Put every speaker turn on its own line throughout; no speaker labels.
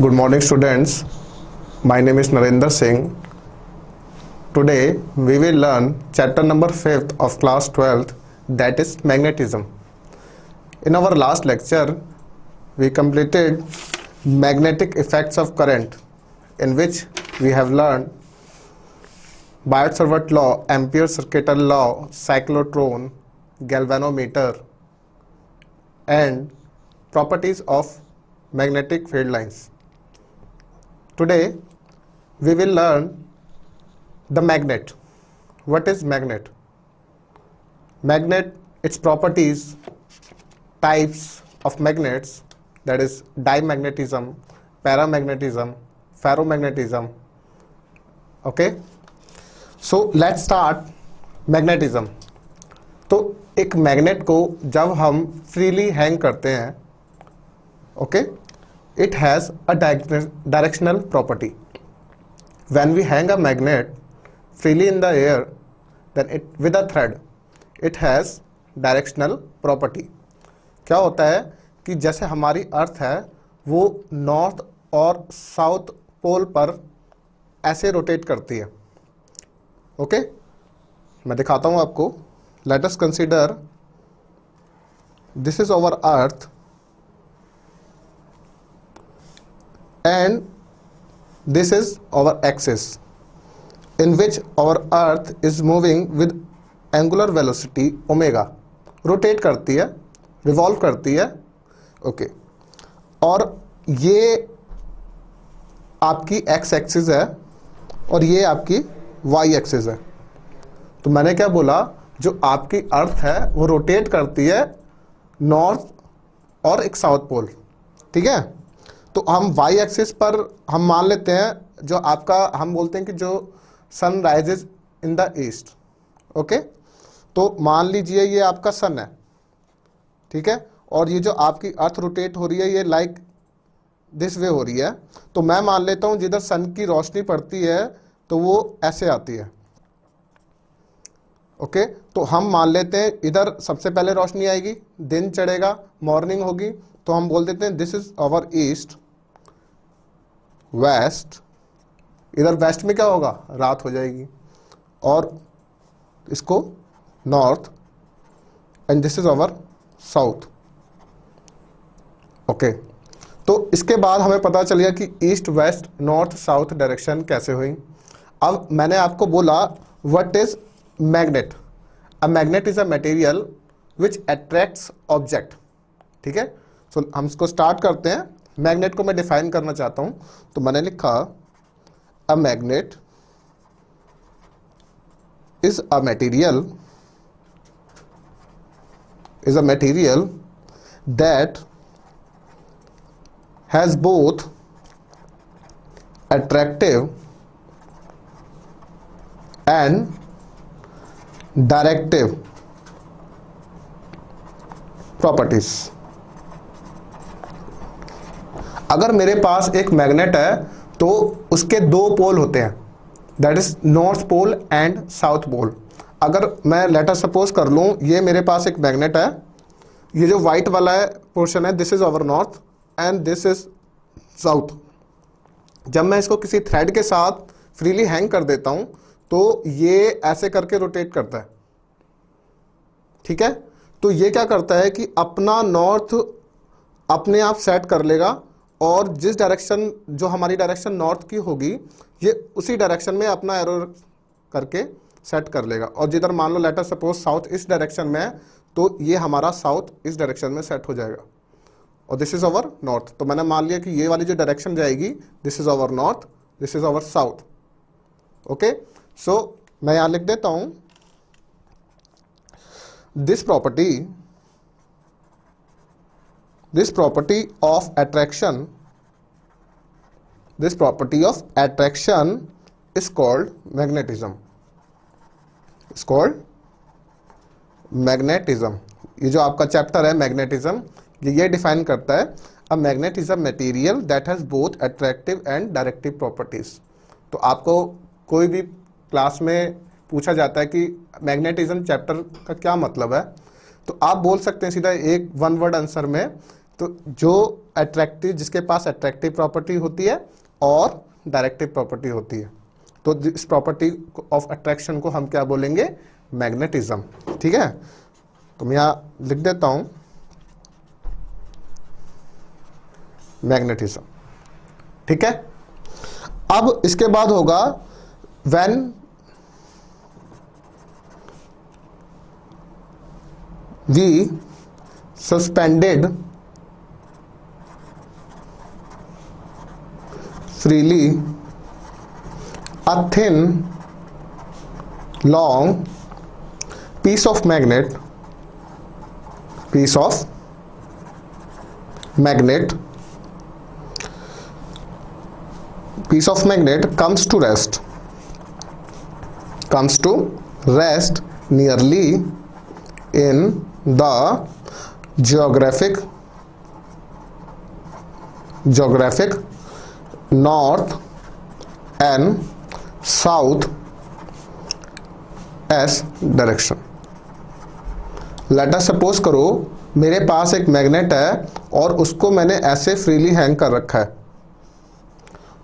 Good morning, students. My name is Narendra Singh. Today we will learn chapter number 5th of class 12th, that is magnetism. In our last lecture, we completed magnetic effects of current, in which we have learned Biot-Savart law, Ampere's circuital law, cyclotron, galvanometer, and properties of magnetic field lines. Today we will learn the magnet. What is magnet? Magnet, its properties, types of magnets, that is dimagnetism, paramagnetism, ferromagnetism. Okay, so let's start magnetism. तो एक magnet को जब हम freely hang करते हैं, okay, it has a directional property. When we hang a magnet freely in the air, then it with a thread, it has directional property. क्या होता है कि जैसे हमारी अर्थ है वो नॉर्थ और साउथ पोल पर ऐसे रोटेट करती है. ओके, मैं दिखाता हूं आपको. Let us consider this is our earth and this is our axis in which our earth is moving with angular velocity omega. Rotate करती है, रिवॉल्व करती है. ओके, और ये आपकी एक्स एक्सिस है और ये आपकी वाई एक्सिस है. तो मैंने क्या बोला, जो आपकी अर्थ है वो रोटेट करती है नॉर्थ और एक साउथ पोल. ठीक है, तो हम वाई एक्सिस पर हम मान लेते हैं जो आपका, हम बोलते हैं कि जो sun rises in the east. Okay, तो मान लीजिए ये आपका सन है. ठीक है, और ये जो आपकी अर्थ रोटेट हो रही है ये लाइक दिस वे हो रही है. तो मैं मान लेता हूं जिधर सन की रोशनी पड़ती है तो वो ऐसे आती है. ओके, तो हम मान लेते हैं इधर सबसे पहले रोशनी आएगी, दिन चढ़ेगा, मॉर्निंग होगी, तो हम बोल देते हैं this is our east. West, इधर वेस्ट में क्या होगा, रात हो जाएगी. और इसको north, and this is our south. Okay, तो इसके बाद हमें पता चल गया कि east west north south direction कैसे हुई. अब मैंने आपको बोला what is magnet. A magnet is a material which attracts object. ठीक है, सो हम इसको स्टार्ट करते हैं. मैग्नेट को मैं डिफाइन करना चाहता हूं, तो मैंने लिखा अ magnet is a material that has both attractive and directive properties. अगर मेरे पास एक मैग्नेट है तो उसके दो पोल होते हैं, that is north pole and south pole. अगर मैं लेटर सपोज कर लूँ ये मेरे पास एक मैग्नेट है, ये जो वाइट वाला है पोर्शन है this is our north and this is south. जब मैं इसको किसी थ्रेड के साथ फ्रीली हैंग कर देता हूँ तो ये ऐसे करके रोटेट करता है. ठीक है, तो ये क्या करता है कि अपना नॉर्थ अपने आप सेट कर लेगा और जिस डायरेक्शन, जो हमारी डायरेक्शन नॉर्थ की होगी, ये उसी डायरेक्शन में अपना एरो करके सेट कर लेगा. और जिधर मान लो लेटर सपोज साउथ इस डायरेक्शन में है तो ये हमारा साउथ इस डायरेक्शन में सेट हो जाएगा और दिस इज आवर नॉर्थ. तो मैंने मान लिया कि ये वाली जो डायरेक्शन जाएगी this is our north, this is our south. Okay, so मैं यहां लिख देता हूं this property of attraction is called magnetism. ये जो आपका चैप्टर है मैग्नेटिज्म, ये डिफाइन करता है अ magnet is a material that has both attractive and directive properties. तो आपको कोई भी क्लास में पूछा जाता है कि मैग्नेटिज्म चैप्टर का क्या मतलब है, तो आप बोल सकते हैं सीधा एक वन वर्ड आंसर में तो जो अट्रैक्टिव, जिसके पास अट्रैक्टिव प्रॉपर्टी होती है और डायरेक्टिव प्रॉपर्टी होती है, तो इस प्रॉपर्टी ऑफ अट्रैक्शन को हम क्या बोलेंगे? मैग्नेटिज्म। ठीक है, तो मैं यहाँ लिख देता हूं मैग्नेटिज्म। ठीक है, अब इसके बाद होगा when we suspended freely a thin long piece of magnet comes to rest nearly in the geographic north and south S direction. Late us suppose करो मेरे पास एक मैग्नेट है और उसको मैंने ऐसे फ्रीली हैंग कर रखा है,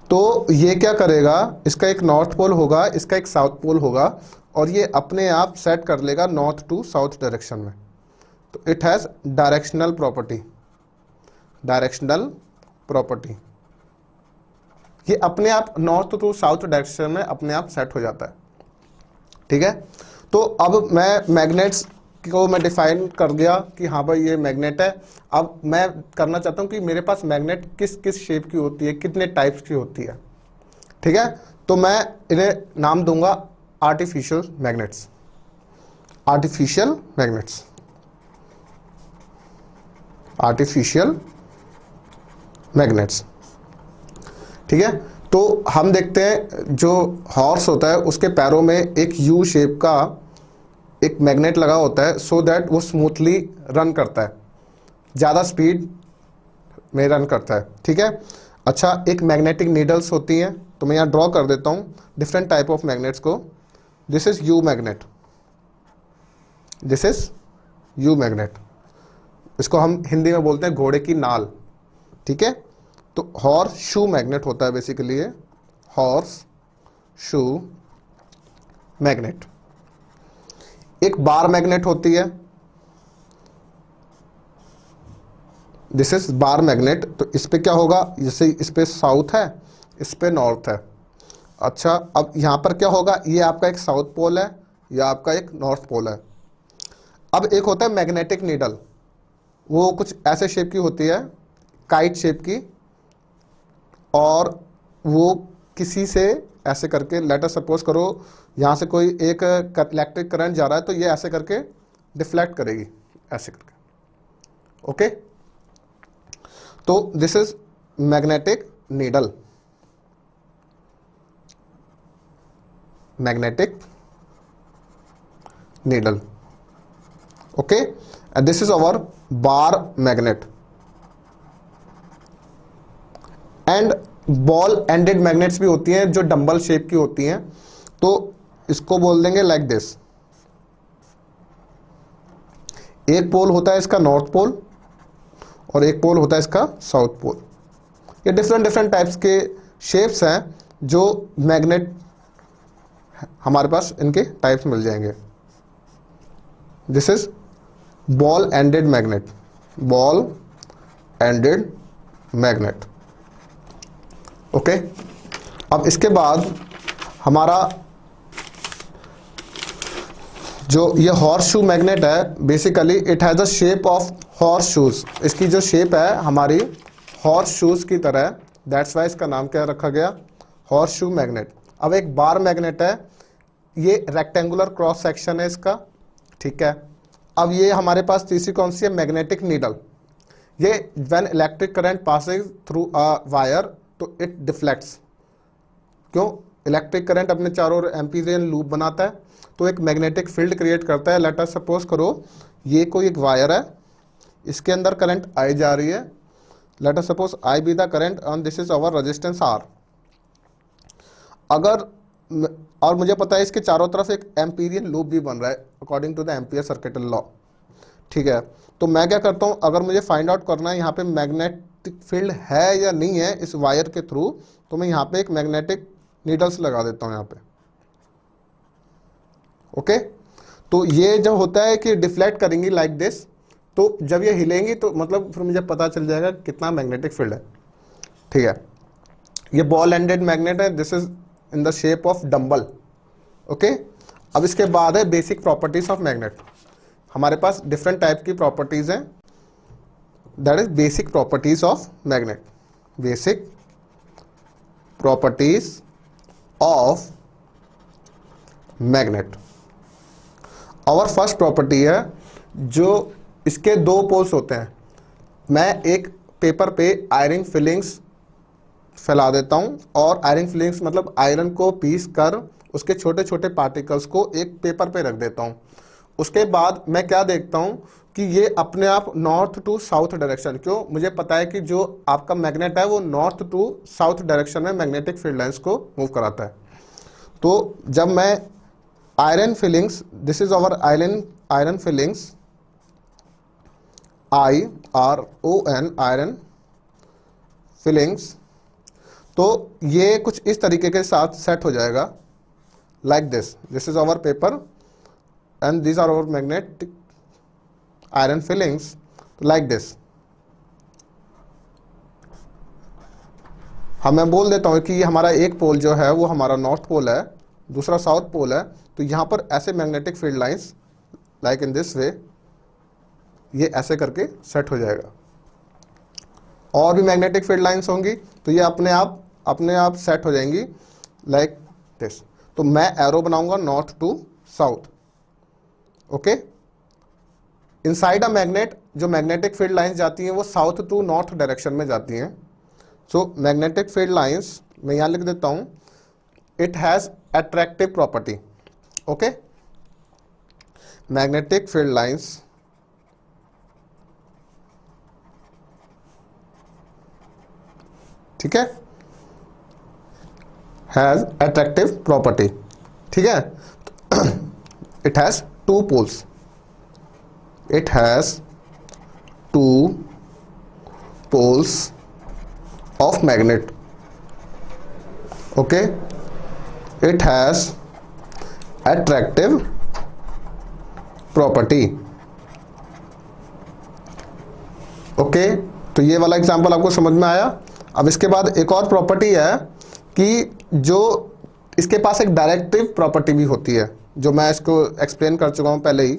तो ये क्या करेगा? इसका एक नॉर्थ पोल होगा, इसका एक साउथ पोल होगा, और ये अपने आप सेट कर लेगा नॉर्थ टू साउथ डायरेक्शन में। तो इट हैज़ डायरेक्शनल प्रॉपर्टी। ये अपने आप नॉर्थ टू साउथ डायरेक्शन में अपने आप सेट हो जाता है। ठीक है, तो अब मैं मैग्नेट्स को मैं डिफाइन कर दिया कि हाँ भाई ये मैग्नेट है। अब मैं करना चाहता हूँ कि मेरे पास मैग्नेट किस किस शेप की होती है, कितने टाइप्स की होती है। ठीक है, तो मैं इन्हें नाम दूंगा आर्टिफिशियल मैग्नेट्स। ठीक है, तो हम देखते हैं जो हॉर्स होता है उसके पैरों में एक यू शेप का एक मैग्नेट लगा होता है, सो दैट वो स्मूथली रन करता है, ज़्यादा स्पीड में रन करता है। ठीक है, अच्छा, एक मैग्नेटिक नीडल्स होती हैं, तो मैं यहाँ ड्रॉ कर देता हूँ डिफरेंट टाइप ऑफ मैग्नेट्स को। दिस इज यू मैग्नेट, इसको हम हिंदी में बोलते हैं घोड़े की नाल। ठीक है, तो हॉर्स शू मैग्नेट होता है बेसिकली, ये हॉर्स शू मैग्नेट। एक बार मैग्नेट होती है, दिस इज बार मैग्नेट। तो इस पे क्या होगा? जैसे इस पे साउथ है, इस पे नॉर्थ है। अच्छा, अब यहां पर क्या होगा? ये आपका एक साउथ पोल है, या आपका एक नॉर्थ पोल है। अब एक होता है मैग्नेटिक नीडल, वो कुछ ऐसे शेप की होती है, काइट शेप की, और वो किसी से ऐसे करके, लेट अस सपोज करो यहाँ से कोई एक इलेक्ट्रिक करंट जा रहा है, तो ये ऐसे करके डिफ्लेक्ट करेगी, ऐसे करके। ओके, तो this is magnetic needle. Okay, and this is our bar magnet. And ball ended magnets भी होती हैं जो डंबल शेप की होती हैं, तो इसको बोल देंगे लाइक दिस। एक पोल होता है इसका नॉर्थ पोल और एक पोल होता है इसका साउथ पोल। ये डिफरेंट टाइप्स के शेप्स हैं जो मैग्नेट हमारे पास, इनके टाइप्स मिल जाएंगे। This is ball ended magnet. Okay, अब इसके बाद हमारा जो ये हॉर्स शू मैग्नेट है, basically it has the shape of horse shoes. इसकी जो शेप है हमारी हॉर्स शूज की तरह, दैट्स वाई इसका नाम क्या रखा गया? Horse shoe magnet. अब एक बार मैग्नेट है, ये रेक्टेंगुलर क्रॉस सेक्शन है इसका। ठीक है, अब ये हमारे पास तीसरी कौन सी है? Magnetic needle. ये when electric current passes through a wire, तो इट डिफ्लेक्ट्स। क्यों? इलेक्ट्रिक करंट अपने चारों ओर एम्पीरियन लूप बनाता है, तो एक मैग्नेटिक फील्ड क्रिएट करता है। लेट अस सपोज करो ये कोई एक वायर है, इसके अंदर करंट आई जा रही है। Let us suppose I be the current and this is our resistance R. अगर, और मुझे पता है इसके चारों तरफ एक एम्पीरियन लूप भी बन रहा है according to the Ampere circuital law. ठीक है, तो मैं क्या करता हूँ, अगर मुझे फाइंड आउट करना है यहाँ पे मैग्नेटिक फील्ड है या नहीं है इस वायर के थ्रू, तो मैं यहाँ पे एक मैग्नेटिक नीडल्स लगा देता हूँ यहाँ पे। ओके, तो ये जब होता है कि डिफ्लेक्ट करेंगी लाइक दिस, तो जब ये हिलेंगी तो मतलब फिर मुझे पता चल जाएगा कितना मैग्नेटिक फील्ड है। ठीक है, ये बॉल एंडेड मैग्नेट है, this is in the shape of dumbbell. Okay, अब इसके बाद है बेसिक प्रॉपर्टीज ऑफ मैग्नेट। हमारे पास डिफरेंट टाइप की प्रॉपर्टीज हैं, that is basic properties of magnet. Basic properties of magnet. और फर्स्ट प्रॉपर्टी है, जो इसके दो पोल्स होते हैं, मैं एक पेपर पे आयरन फिलिंग्स फैला देता हूं, और आयरन फिलिंग्स मतलब आयरन को पीस कर उसके छोटे छोटे पार्टिकल्स को एक पेपर पे रख देता हूं। उसके बाद मैं क्या देखता हूं कि ये अपने आप नॉर्थ टू साउथ डायरेक्शन, क्यों, मुझे पता है कि जो आपका मैग्नेट है वो नॉर्थ टू साउथ डायरेक्शन में मैग्नेटिक फील्ड लाइंस को मूव कराता है। तो जब मैं iron filings, this is our iron filings, IRON iron filings, तो ये कुछ इस तरीके के साथ सेट हो जाएगा like this. This is our paper and this are our magnetic iron filings, like this. मैं बोल देता हूँ कि ये हमारा एक पोल जो है वो हमारा नॉर्थ पोल है, दूसरा साउथ पोल है, तो यहाँ पर ऐसे magnetic field lines like in this way, ये ऐसे करके सेट हो जाएगा। और भी मैग्नेटिक फील्ड लाइंस होंगी तो ये अपने आप सेट हो जाएंगी लाइक दिस। तो मैं एरो बनाऊंगा north to south. Okay, inside a magnet जो मैग्नेटिक फील्ड लाइंस जाती हैं वो साउथ टू नॉर्थ डायरेक्शन में जाती हैं। सो मैग्नेटिक फील्ड लाइंस मैं यहाँ लिख देता हूँ, it has attractive property. Okay, magnetic field lines ठीक है, हैज अट्रैक्टिव प्रॉपर्टी। ठीक है, it has two poles, it has two poles of magnet. Okay, it has attractive property. Okay, तो ये वाला एग्जांपल आपको समझ में आया। अब इसके बाद एक और प्रॉपर्टी है कि जो इसके पास एक डायरेक्टिव प्रॉपर्टी भी होती है, जो मैं इसको एक्सप्लेन कर चुका हूं पहले ही।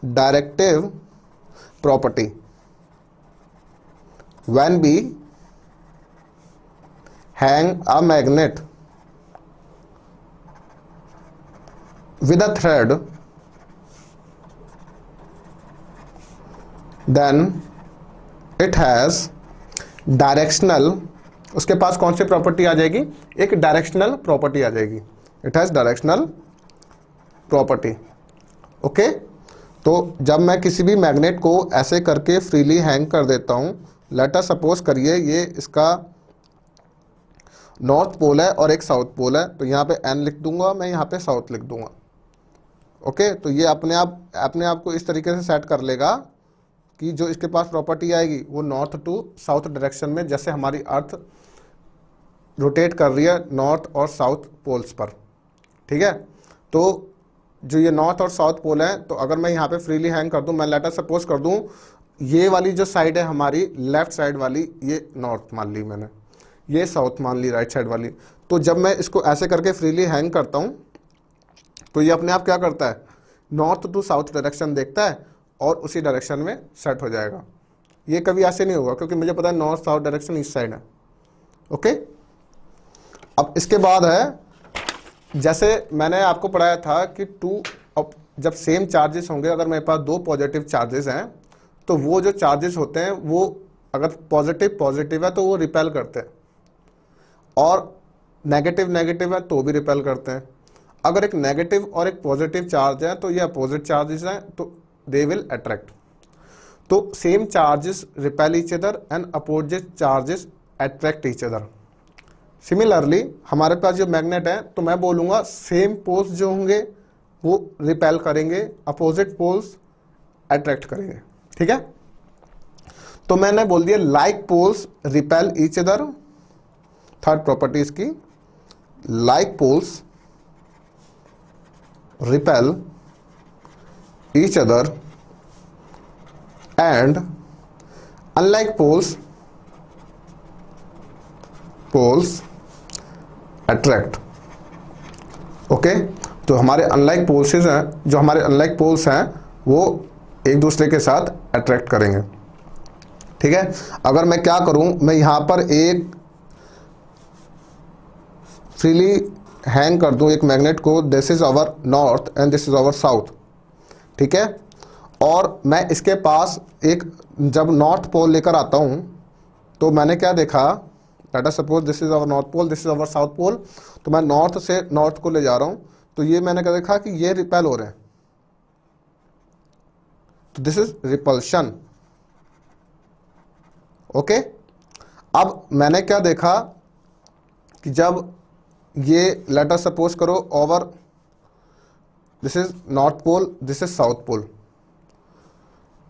Directive property, when we hang a magnet with a thread, then it has directional, उसके पास कौन सी प्रॉपर्टी आ जाएगी, एक डायरेक्शनल प्रॉपर्टी आ जाएगी। It has directional property. Okay, तो जब मैं किसी भी मैग्नेट को ऐसे करके फ्रीली हैंग कर देता हूं, लेट अस सपोज करिए ये इसका नॉर्थ पोल है और एक साउथ पोल है, तो यहाँ पे एन लिख दूंगा, मैं यहाँ पे साउथ लिख दूंगा। ओके, तो ये अपने आप को इस तरीके से सेट कर लेगा कि जो इसके पास प्रॉपर्टी आएगी वो नॉर्थ टू साउथ डायरेक्शन में, जैसे हमारी अर्थ रोटेट कर रही है नॉर्थ और साउथ पोल्स पर। ठीक है, तो जो ये नॉर्थ और साउथ पोल है, तो अगर मैं यहाँ पे फ्रीली हैंग कर दूं, मैं लेटर सपोज कर दूं ये वाली जो साइड है हमारी लेफ्ट साइड वाली, ये नॉर्थ मान ली मैंने, ये साउथ मान ली राइट साइड वाली। तो जब मैं इसको ऐसे करके फ्रीली हैंग करता हूँ तो ये अपने आप क्या करता है, नॉर्थ टू साउथ डायरेक्शन देखता है और उसी डायरेक्शन में सेट हो जाएगा। ये कभी ऐसे नहीं होगा क्योंकि मुझे पता है नॉर्थ साउथ डायरेक्शन इस साइड है। ओके, अब इसके बाद है, जैसे मैंने आपको पढ़ाया था कि जब सेम चार्जेस होंगे, अगर मेरे पास दो पॉजिटिव चार्जेस हैं तो वो जो चार्जेस होते हैं वो अगर पॉजिटिव है तो वो रिपेल करते हैं, और नेगेटिव है तो भी रिपेल करते हैं। अगर एक नेगेटिव और एक पॉजिटिव चार्ज है तो ये अपोजिट चार्जेस हैं, तो दे विल अट्रैक्ट। तो same charges repel each other and opposite charges attract each other. Similarly हमारे पास जो मैग्नेट है, तो मैं बोलूँगा सेम पोल्स जो होंगे वो रिपेल करेंगे, अपोजिट पोल्स अट्रैक्ट करेंगे। ठीक है, तो मैंने बोल दिया like poles repel each other. Third property इसकी, like poles repel each other and unlike poles attract. Okay, तो हमारे अनलाइक पोल्स हैं, जो हमारे अनलाइक पोल्स हैं वो एक दूसरे के साथ अट्रैक्ट करेंगे। ठीक है, अगर मैं क्या करूं, मैं यहां पर एक फ्रीली हैंग कर दूं एक मैग्नेट को, this is our north and this is our south. ठीक है, और मैं इसके पास एक जब नॉर्थ पोल लेकर आता हूं तो मैंने क्या देखा, let us suppose this is our north pole, this is our south pole, तो मैं नॉर्थ से नॉर्थ को ले जा रहा हूं, तो ये मैंने क्या देखा कि ये रिपेल हो रहे हैं, तो दिस इज रिपल्शन। ओके, अब मैंने क्या देखा कि जब ये लेट अस सपोज करो over this is north pole, this is south pole,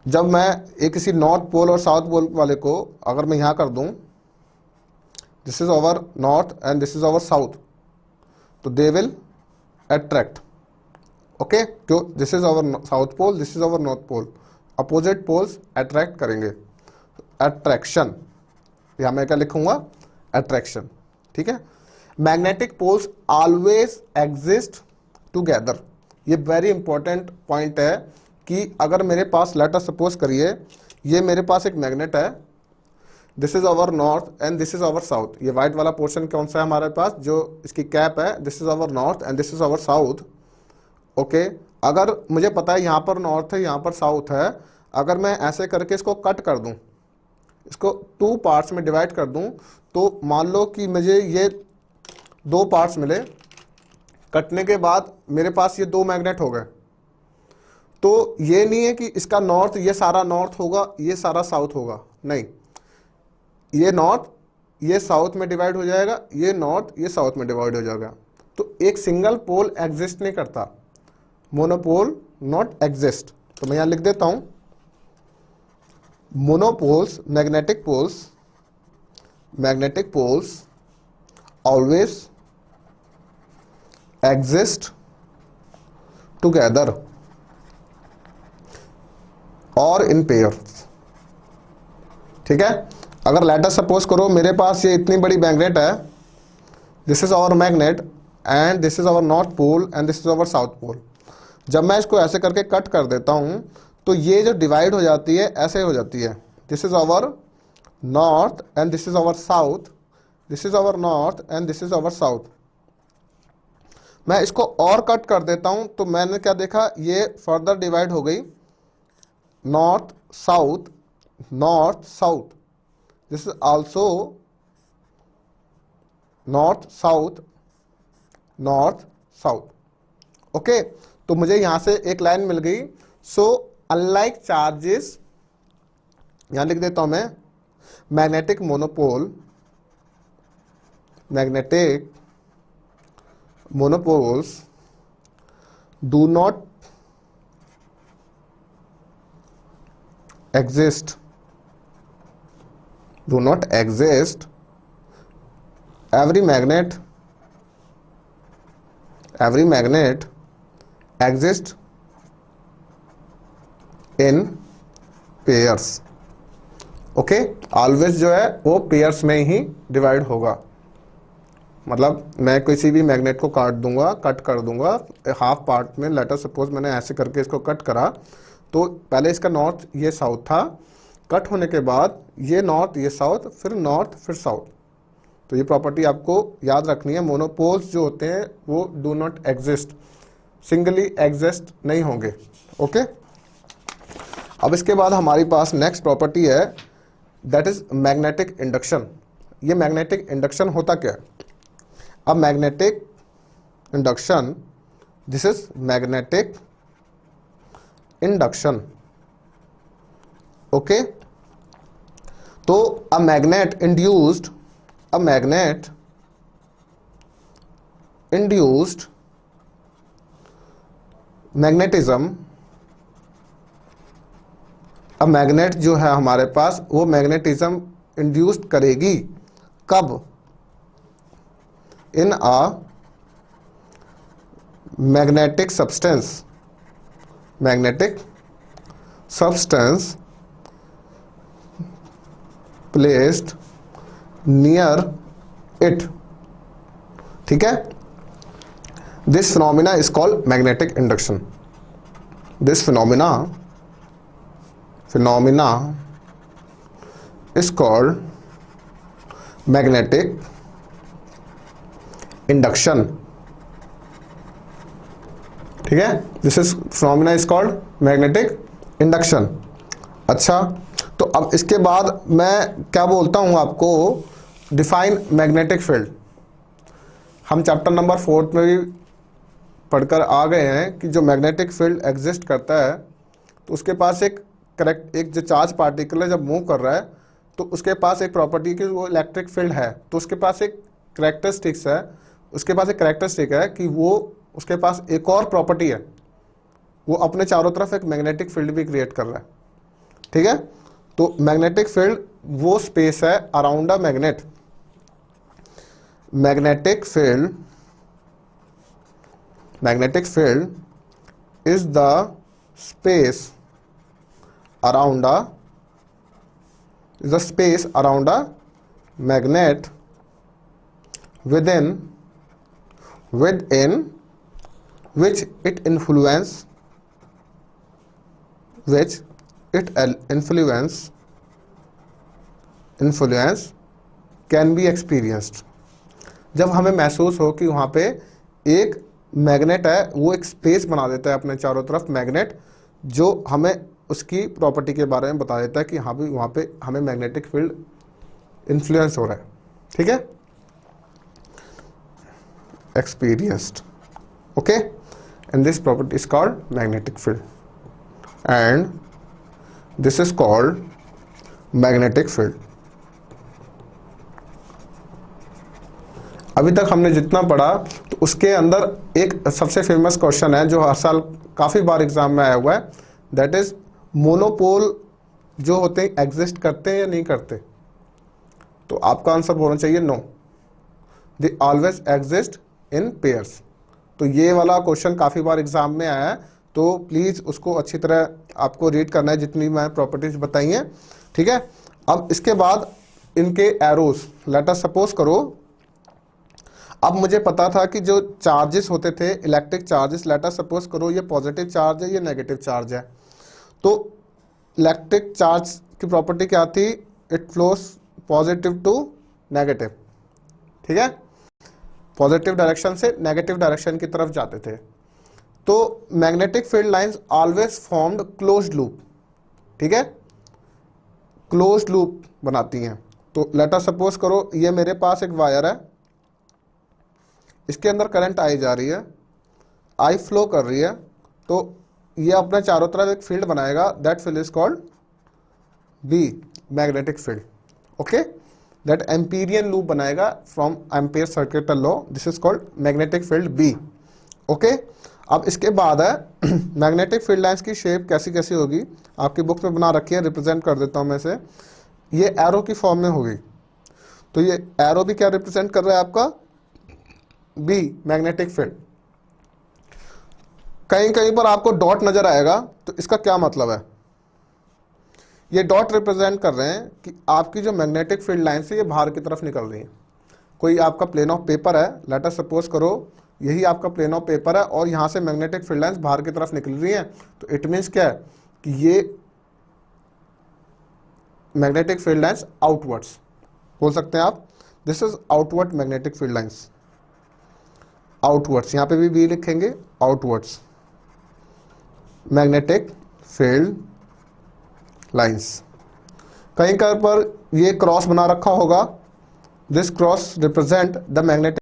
जब मैं एक किसी नॉर्थ पोल और साउथ पोल वाले को अगर मैं यहां कर दूं this is over north and this is over south, तो दे विल अट्रैक्ट। ओके, तो this is over south pole, this is over north pole, opposite poles attract करेंगे, अट्रैक्शन। यहां मैं क्या लिखूंगा, अट्रैक्शन। ठीक है, magnetic poles always exist together. ये वेरी इंपॉर्टेंट पॉइंट है कि अगर मेरे पास लेट अस सपोज करिए ये मेरे पास एक मैग्नेट है, this is our north and this is our south. ये व्हाइट वाला पोर्शन कौन सा है हमारे पास, जो इसकी कैप है, this is our north and this is our south. Okay, अगर मुझे पता है यहाँ पर नॉर्थ है यहाँ पर साउथ है, अगर मैं ऐसे करके इसको कट कर दूं, इसको 2 पार्ट्स में डिवाइड कर दूं, तो मान लो कि मुझे ये 2 पार्ट्स मिले, कटने के बाद मेरे पास ये 2 मैग्नेट हो गए। तो ये नहीं है कि इसका नॉर्थ, ये सारा नॉर्थ होगा, ये सारा साउथ होगा, नहीं, ये नॉर्थ ये साउथ में डिवाइड हो जाएगा, ये नॉर्थ ये साउथ में डिवाइड हो जाएगा। तो एक सिंगल पोल एग्जिस्ट नहीं करता, मोनोपोल नॉट एग्जिस्ट। तो मैं यहां लिख देता हूं, monopoles magnetic poles always exist together और इन पेयर्स। ठीक है, अगर लेट अस सपोज करो मेरे पास ये इतनी बड़ी मैग्नेट है, this is our magnet and this is our north pole and this is our south pole. जब मैं इसको ऐसे करके कट कर देता हूं तो ये जो डिवाइड हो जाती है ऐसे हो जाती है, this is our north and this is our south, this is our north and this is our south. मैं इसको और कट कर देता हूं तो मैंने क्या देखा, ये फर्दर डिवाइड हो गई, north south, this is also north south. Okay, तो मुझे यहां से एक लाइन मिल गई। सो अनलाइक चार्जेस, यहां लिख देता हूं मैं, magnetic monopoles do not exist every magnet exists in pairs। Okay, always जो है वो पेयर्स में ही डिवाइड होगा, मतलब मैं किसी भी मैग्नेट को कट कर दूंगा हाफ पार्ट में। लेटर सपोज मैंने ऐसे करके इसको कट करा, तो पहले इसका नॉर्थ ये साउथ था, कट होने के बाद ये नॉर्थ ये साउथ, फिर नॉर्थ फिर साउथ। तो ये प्रॉपर्टी आपको याद रखनी है, मोनोपोल्स जो होते हैं वो do not exist, singly exist नहीं होंगे। ओके, अब इसके बाद हमारे पास नेक्स्ट प्रॉपर्टी है, दैट इज मैग्नेटिक इंडक्शन। ये मैग्नेटिक इंडक्शन होता क्या है, अब magnetic induction, this is magnetic induction. Okay, तो अ मैग्नेट इंड्यूस्ड magnetism अब मैग्नेट जो है हमारे पास वो मैग्नेटिज्म इंड्यूस्ड करेगी कब? In a magnetic substance, magnetic substance placed near it, ठीक है। This phenomena is called magnetic induction. This phenomena is called magnetic induction, ठीक है। This is phenomena is called magnetic induction. अच्छा, तो अब इसके बाद मैं क्या बोलता हूं आपको, डिफाइन मैग्नेटिक फील्ड। हम चैप्टर नंबर 4 में भी पढ़कर आ गए हैं कि जो मैग्नेटिक फील्ड एग्जिस्ट करता है तो उसके पास एक जो चार्ज पार्टिकल है जब मूव कर रहा है तो उसके पास एक प्रॉपर्टी की वो इलेक्ट्रिक फील्ड है, तो उसके पास एक करेक्टरिस्टिक्स है, उसके पास एक करेक्टरिस्टिक है कि वो उसके पास एक और प्रॉपर्टी है, वो अपने चारों तरफ एक मैग्नेटिक फील्ड भी क्रिएट कर रहा है, ठीक है। तो मैग्नेटिक फील्ड वो स्पेस है around a magnet. Magnetic field is the space around a magnet within which it influence can be experienced। जब हमें महसूस हो कि वहाँ पे एक मैग्नेट है, वो एक स्पेस बना देता है अपने चारों तरफ मैग्नेट, जो हमें उसकी प्रॉपर्टी के बारे में बता देता है कि हाँ भी वहाँ पे हमें मैग्नेटिक फील्ड इन्फ्लुएंस हो रहा है, ठीक है, experienced, okay, and this property is called magnetic field and this is called magnetic field। अभी तक हमने जितना पढ़ा तो उसके अंदर एक सबसे फेमस क्वेश्चन है जो हर साल काफ़ी बार एग्जाम में आया हुआ है, दैट इज मोनोपोल जो होते हैं एग्जिस्ट करते हैं या नहीं करते? तो आपका आंसर होना चाहिए no, they always exist in pairs. तो ये वाला क्वेश्चन काफ़ी बार एग्जाम में आया है, तो प्लीज़ उसको अच्छी तरह आपको रीड करना है जितनी मैं प्रॉपर्टीज बताई हैं, ठीक है। अब इसके बाद इनके एरोज, लेट अस सपोज करो, अब मुझे पता था कि जो चार्जेस होते थे electric charges, late us suppose करो ये पॉजिटिव चार्ज है, ये नेगेटिव चार्ज है, तो इलेक्ट्रिक चार्ज की प्रॉपर्टी क्या थी? It flows positive to negative, ठीक है, पॉजिटिव डायरेक्शन से नेगेटिव डायरेक्शन की तरफ जाते थे। तो magnetic field lines always formed closed loop, ठीक है, क्लोज्ड लूप बनाती हैं। तो लेट अस सपोज करो ये मेरे पास एक वायर है, इसके अंदर करंट आई जा रही है, आई फ्लो कर रही है, तो ये अपने चारों तरफ एक फील्ड बनाएगा, that field is called B, magnetic field, okay, that Amperian loop बनाएगा from Ampere circuital law, this is called magnetic field B, okay. अब इसके बाद है मैग्नेटिक फील्ड लाइंस की शेप कैसी कैसी होगी, आपकी बुक में बना रखी है, रिप्रेजेंट कर देता हूं मैं इसे, ये एरो की फॉर्म में होगी। तो ये एरो भी क्या रिप्रेजेंट कर रहा है आपका? B, magnetic field. कहीं कहीं पर आपको डॉट नजर आएगा, तो इसका क्या मतलब है? ये डॉट रिप्रेजेंट कर रहे हैं कि आपकी जो मैग्नेटिक फील्ड लाइन से ये बाहर की तरफ निकल रही है। कोई आपका प्लेन ऑफ पेपर है, लेट अस सपोज करो यही आपका प्लेन ऑफ पेपर है और यहाँ से मैग्नेटिक फील्ड लाइंस बाहर की तरफ निकल रही हैं, तो इट मीन्स क्या है कि ये मैग्नेटिक फील्ड लाइंस आउटवर्ड्स बोल सकते हैं आप, this is outward magnetic field lines, outwards, यहाँ पे भी लिखेंगे आउटवर्ड्स मैग्नेटिक फील्ड लाइंस। कहीं कहीं पर ये क्रॉस बना रखा होगा, this cross represent the magnetic